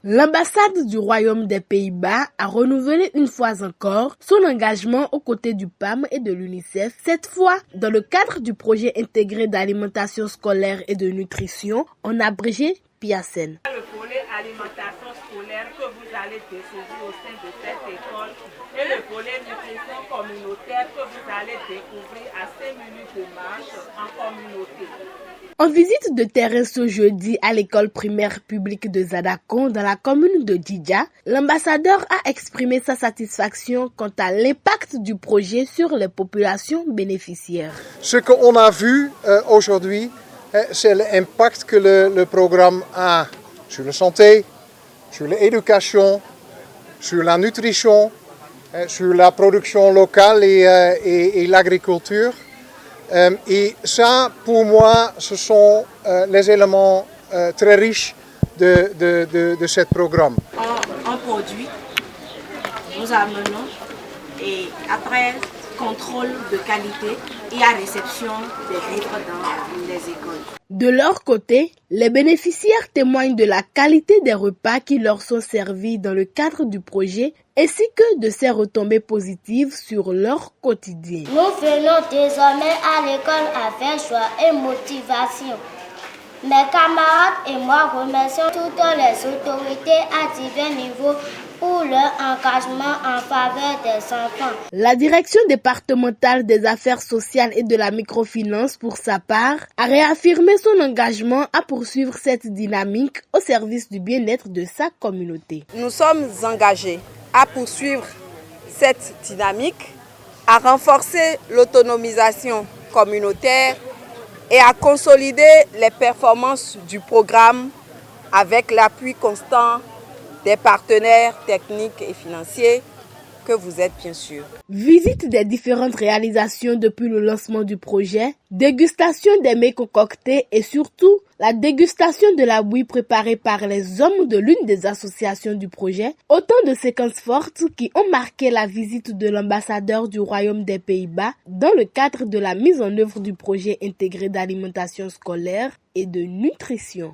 L'ambassade du Royaume des Pays-Bas a renouvelé une fois encore son engagement aux côtés du PAM et de l'UNICEF, cette fois dans le cadre du projet intégré d'alimentation scolaire et de nutrition, en abrégé PIASEN. Le volet alimentation scolaire que vous allez découvrir au sein de cette école et le volet nutrition communautaire que vous allez découvrir à 5 minutes de marche en communauté. En visite de terrain ce jeudi à l'école primaire publique de Zadakon dans la commune de Djidja, l'ambassadeur a exprimé sa satisfaction quant à l'impact du projet sur les populations bénéficiaires. Ce qu'on a vu aujourd'hui, c'est l'impact que le programme a sur la santé, sur l'éducation, sur la nutrition, sur la production locale et l'agriculture. Et ça, pour moi, ce sont les éléments très riches de ce programme. On produit, nous amenons et après contrôle de qualité et à réception des livres dans les écoles. De leur côté, les bénéficiaires témoignent de la qualité des repas qui leur sont servis dans le cadre du projet ainsi que de ses retombées positives sur leur quotidien. Nous venons désormais à l'école avec joie et motivation. Mes camarades et moi remercions toutes les autorités à divers niveaux pour leur engagement en faveur des enfants. La direction départementale des affaires sociales et de la microfinance, pour sa part, a réaffirmé son engagement à poursuivre cette dynamique au service du bien-être de sa communauté. Nous sommes engagés à poursuivre cette dynamique, à renforcer l'autonomisation communautaire et à consolider les performances du programme avec l'appui constant des partenaires techniques et financiers que vous êtes bien sûr. Visite des différentes réalisations depuis le lancement du projet, dégustation des mets concoctés et surtout la dégustation de la bouillie préparée par les hommes de l'une des associations du projet, autant de séquences fortes qui ont marqué la visite de l'ambassadeur du Royaume des Pays-Bas dans le cadre de la mise en œuvre du projet intégré d'alimentation scolaire et de nutrition.